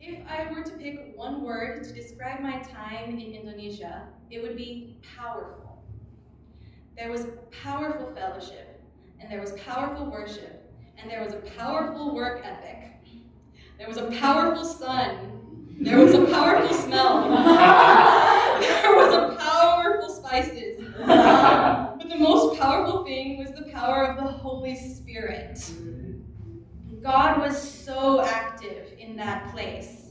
If I were to pick one word to describe my time in Indonesia, it would be powerful. There was powerful fellowship, and there was powerful worship, and there was a powerful work ethic. There was a powerful sun. There was a powerful smell. There was a powerful spices. But the most powerful thing was the power of the Holy Spirit. God was so active in that place.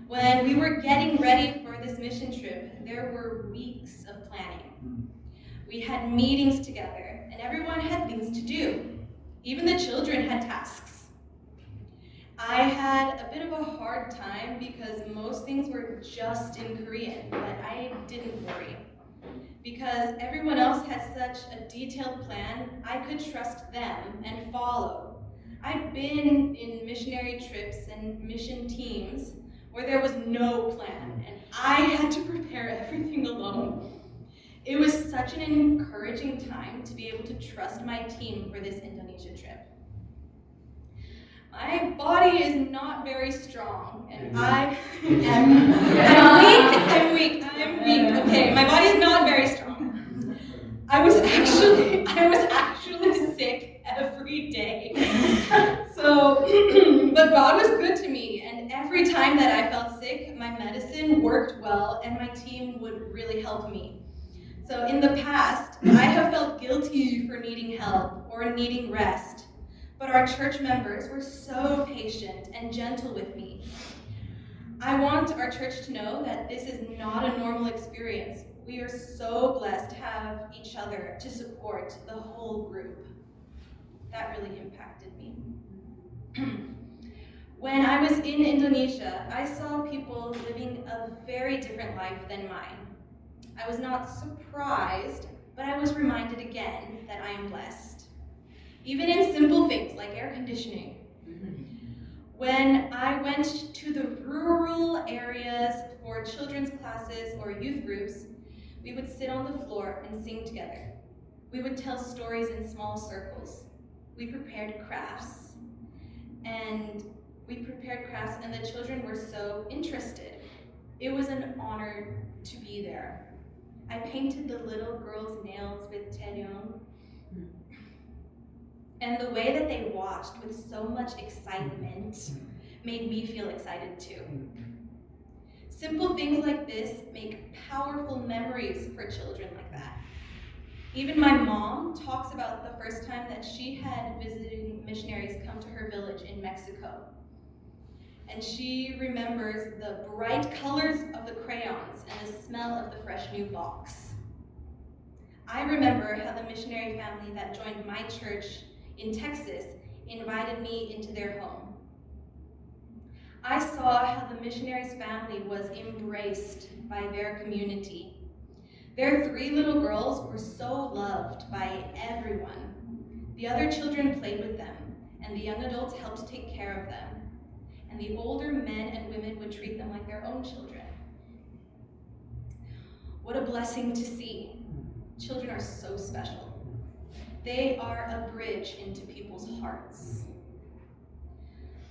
When we were getting ready for this mission trip, there were weeks of planning. We had meetings together, and everyone had things to do. Even the children had tasks. I had a bit of a hard time because most things were just in Korean, but I didn't worry. Because everyone else had such a detailed plan, I could trust them and follow. I'd been in missionary trips and mission teams where there was no plan, and I had to prepare everything alone. It was such an encouraging time to be able to trust my team for this Indonesia trip. My body is not very strong, and I'm weak. Okay, my body is not very strong. I was actually sick every day. But God was good to me, and every time that I felt sick, my medicine worked well, and my team would really help me. So in the past, I have felt guilty for needing help or needing rest. But our church members were so patient and gentle with me. I want our church to know that this is not a normal experience. We are so blessed to have each other to support the whole group. That really impacted me. When I was in Indonesia, I saw people living a very different life than mine. I was not surprised, but I was reminded again that I am blessed. Even in simple things like air conditioning. When I went to the rural areas for children's classes or youth groups, we would sit on the floor and sing together. We would tell stories in small circles. We prepared crafts, and the children were so interested. It was an honor to be there. I painted the little girl's nails with tenyong. And the way that they watched with so much excitement made me feel excited too. Simple things like this make powerful memories for children like that. Even my mom talks about the first time that she had visiting missionaries come to her village in Mexico. And she remembers the bright colors of the crayons and the smell of the fresh new box. I remember how the missionary family that joined my church in Texas invited me into their home. I saw how the missionary's family was embraced by their community. Their 3 little girls were so loved by everyone. The other children played with them, and the young adults helped take care of them. And the older men and women would treat them like their own children. What a blessing to see. Children are so special. They are a bridge into people's hearts.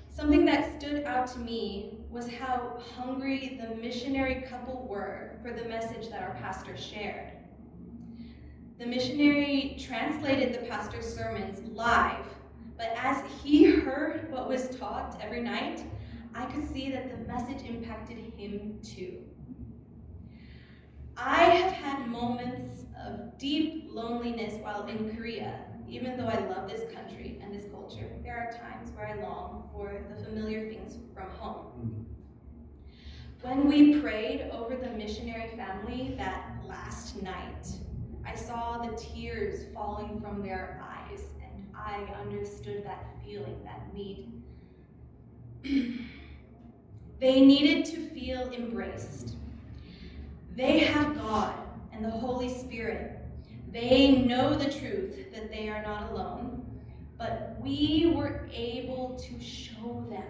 Something that stood out to me was how hungry the missionary couple were for the message that our pastor shared. The missionary translated the pastor's sermons live, but as he heard what was taught every night, I could see that the message impacted him too. I have had moments of deep loneliness while in Korea. Even though I love this country and this culture, there are times where I long for the familiar things from home. When we prayed over the missionary family that last night, I saw the tears falling from their eyes, and I understood that feeling, that need. They needed to feel embraced. They have God and the Holy Spirit. They know the truth that they are not alone, but we were able to show them.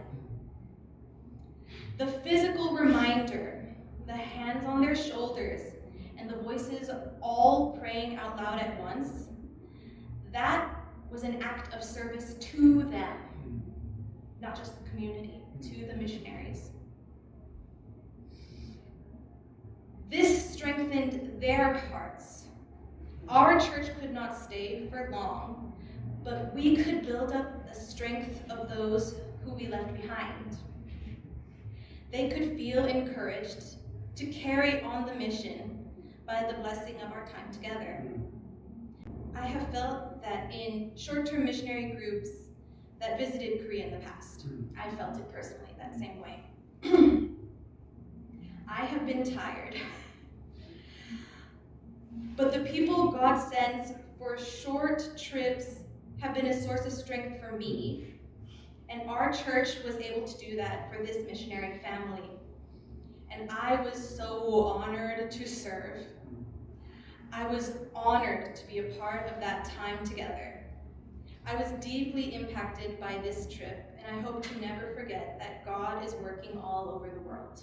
The physical reminder, the hands on their shoulders, and the voices all praying out loud at once, that was an act of service to them, not just the community, to the missionaries. their parts. Our church could not stay for long, but we could build up the strength of those who we left behind. They could feel encouraged to carry on the mission by the blessing of our time together. I have felt that in short-term missionary groups that visited Korea in the past, I felt it personally that same way. I have been tired. But the people God sends for short trips have been a source of strength for me, and our church was able to do that for this missionary family. And I was so honored to serve. I was honored to be a part of that time together. I was deeply impacted by this trip, and I hope to never forget that God is working all over the world.